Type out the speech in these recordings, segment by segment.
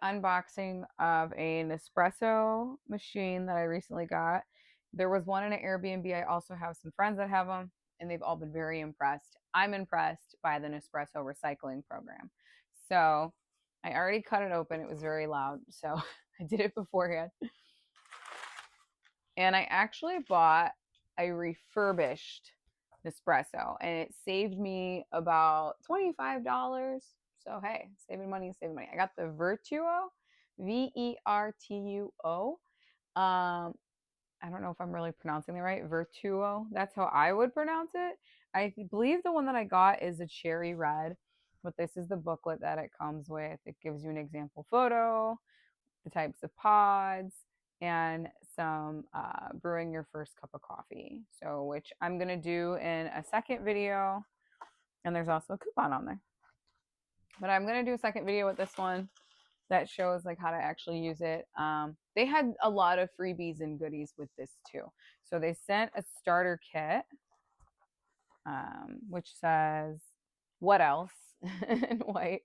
unboxing of a Nespresso machine that I recently got. There was one in an Airbnb. I also have some friends that have them, and they've all been very impressed. I'm impressed by the Nespresso recycling program. So I already cut it open. It was very loud, so I did it beforehand. And I actually bought a refurbished Nespresso, and it saved me about $25. So hey, saving money is saving money. I got the Vertuo, Vertuo. I don't know if I'm really pronouncing it right. Vertuo. That's how I would pronounce it. I believe the one that I got is a cherry red, but this is the booklet that it comes with. It gives you an example photo, the types of pods, and some brewing your first cup of coffee. So, which I'm going to do in a second video. And there's also a coupon on there. But I'm going to do a second video with this one that shows like how to actually use it. They had a lot of freebies and goodies with this too. So they sent a starter kit, which says what else in white.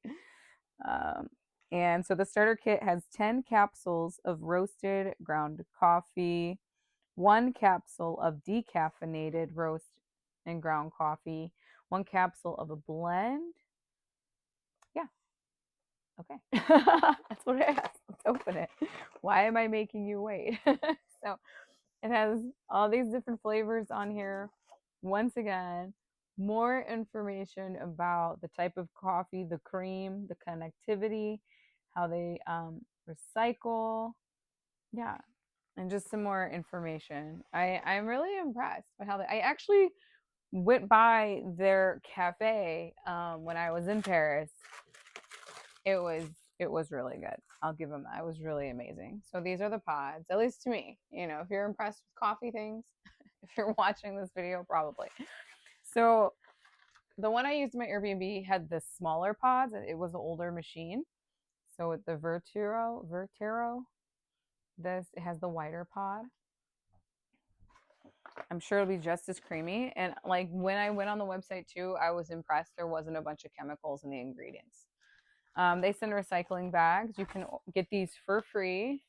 And so the starter kit has 10 capsules of roasted ground coffee, 1 capsule of decaffeinated roast and ground coffee, 1 capsule of a blend. Yeah. Okay. That's what it has. Let's open it. Why am I making you wait? So it has all these different flavors on here. Once again, more information about the type of coffee, the cream, the connectivity, how they recycle. Yeah. And just some more information. I'm really impressed by how I actually went by their cafe when I was in Paris. It was really good. I'll give them that. It was really amazing. So these are the pods, at least to me. You know, if you're impressed with coffee things, if you're watching this video, probably. So the one I used in my Airbnb had the smaller pods. It was an older machine. So with the Vertuo, this it has the wider pod. I'm sure it'll be just as creamy. And like when I went on the website too, I was impressed. There wasn't a bunch of chemicals in the ingredients. They send recycling bags. You can get these for free.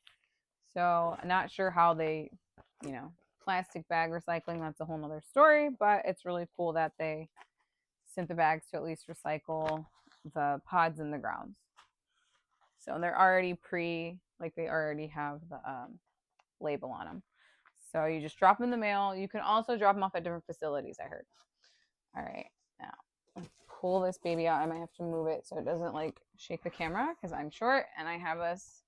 So I'm not sure how they, plastic bag recycling, that's a whole nother story, but it's really cool that they sent the bags to at least recycle the pods and the grounds. So they're already they already have the label on them. So you just drop them in the mail. You can also drop them off at different facilities, I heard. All right, now let's pull this baby out. I might have to move it so it doesn't like shake the camera because I'm short and I have this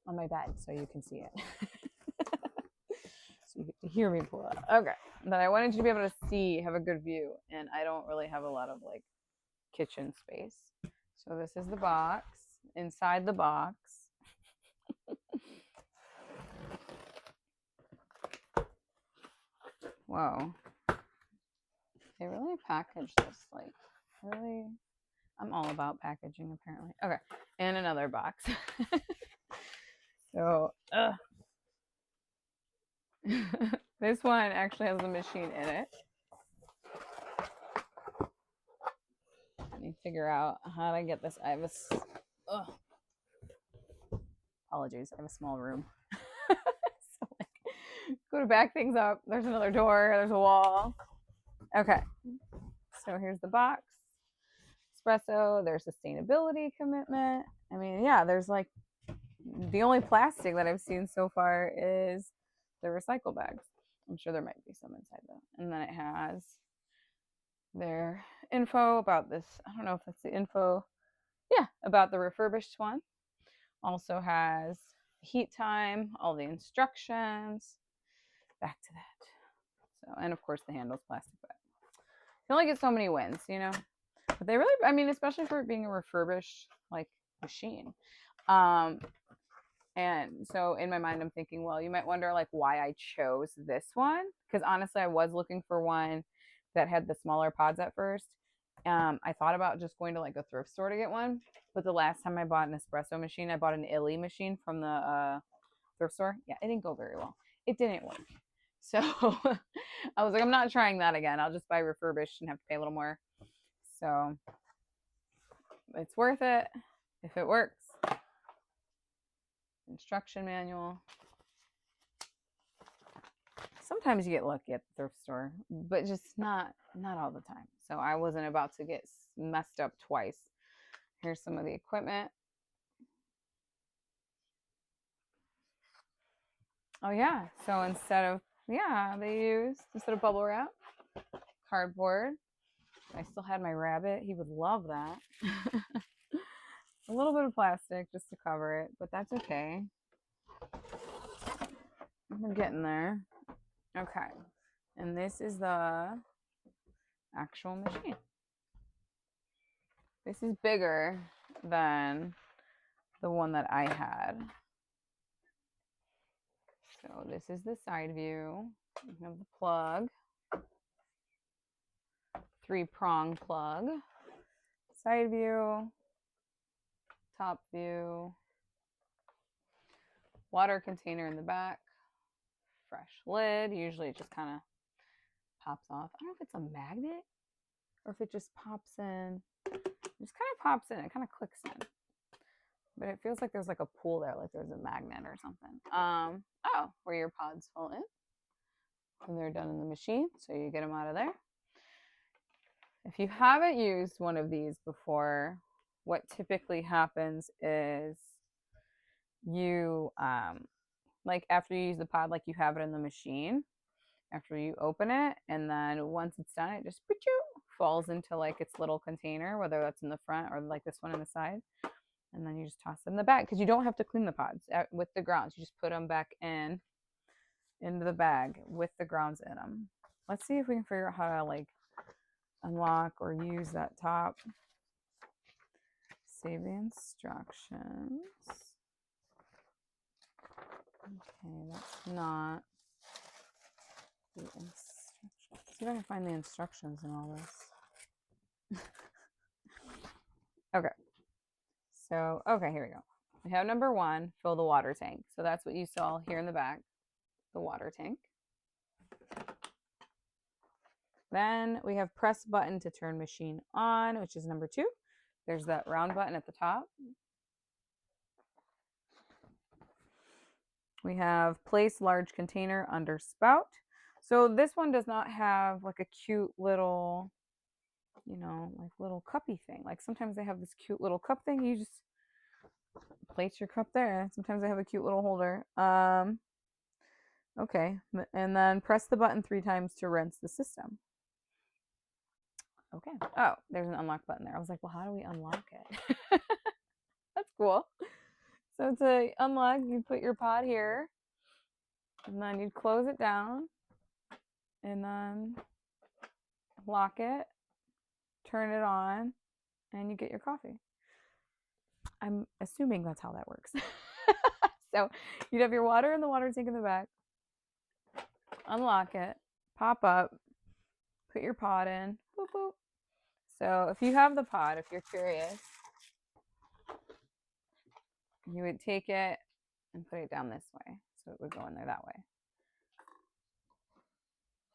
on my bed so you can see it. So you get to hear me pull it out. Okay, but I wanted you to be able to have a good view, and I don't really have a lot of like kitchen space. So this is the box. Inside the box, whoa, they really packaged this like really. I'm all about packaging apparently. Okay, and another box. So this one actually has the machine in it. Let me figure out how to get this. I have apologies, I have a small room. So like, go to back things up. There's another door, there's a wall. Okay, so here's the box. Espresso, there's sustainability commitment. I mean, yeah, there's like the only plastic that I've seen so far is the recycle bags. I'm sure there might be some inside though. And then it has their info about this. I don't know if that's the info. Yeah, about the refurbished one. Also has heat time, all the instructions. Back to that. So, and of course the handle's plastic, but you only get so many wins, But they really, I mean, especially for it being a refurbished like machine. And so in my mind, I'm thinking, well, you might wonder like why I chose this one. Because honestly, I was looking for one that had the smaller pods at first. I thought about just going to like a thrift store to get one. But the last time I bought an espresso machine, I bought an Illy machine from the thrift store. Yeah, it didn't go very well. It didn't work. So I was like, I'm not trying that again. I'll just buy refurbished and have to pay a little more. So it's worth it if it works. Instruction manual. Sometimes you get lucky at the thrift store, but just not all the time. So I wasn't about to get messed up twice. Here's some of the equipment. Oh yeah, so instead of instead of bubble wrap, cardboard. I still had my rabbit. He would love that. A little bit of plastic just to cover it, but that's okay. We're getting there. Okay. And this is the actual machine. This is bigger than the one that I had. So this is the side view. We have the plug. 3-prong plug. Side view. Top view. Water container in the back. Fresh lid. Usually it just kind of pops off. I don't know if it's a magnet or if it just pops in. It just kind of pops in. It kind of clicks in. But it feels like there's like a pool there, like there's a magnet or something. Where your pods fall in. And they're done in the machine, so you get them out of there. If you haven't used one of these before, what typically happens is you, like after you use the pod, like you have it in the machine, after you open it, and then once it's done, it just falls into like its little container, whether that's in the front or like this one in the side. And then you just toss it in the bag because you don't have to clean the pods with the grounds. You just put them back into the bag with the grounds in them. Let's see if we can figure out how to like unlock or use that top. Save the instructions. Okay, that's not the instructions. Let's see if I can find the instructions in all this. Okay. So, okay, here we go. We have number 1, fill the water tank. So that's what you saw here in the back, the water tank. Then we have press button to turn machine on, which is number 2. There's that round button at the top. We have place large container under spout. So this one does not have like a cute little, like little cuppy thing. Like sometimes they have this cute little cup thing. You just place your cup there. Sometimes they have a cute little holder. Okay. And then press the button 3 times to rinse the system. Okay. Oh, there's an unlock button there. I was like, well, how do we unlock it? That's cool. So to unlock, you put your pod here, and then you close it down, and then lock it, turn it on, and you get your coffee. I'm assuming that's how that works. So you'd have your water in the water tank in the back, unlock it, pop up, put your pod in, boop, boop. So if you have the pod, if you're curious, you would take it and put it down this way. So it would go in there that way.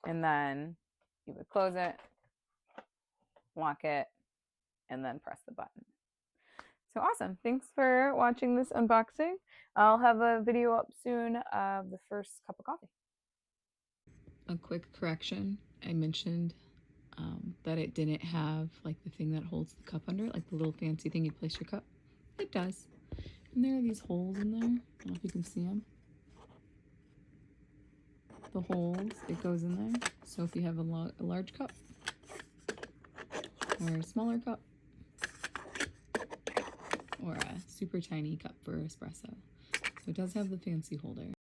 And then you would close it, lock it, and then press the button. So awesome. Thanks for watching this unboxing. I'll have a video up soon of the first cup of coffee. A quick correction. I mentioned that it didn't have like the thing that holds the cup under, like the little fancy thing you place your cup. It does. And there are these holes in there. I don't know if you can see them. The holes, it goes in there. So if you have a large cup or a smaller cup or a super tiny cup for espresso. So it does have the fancy holder.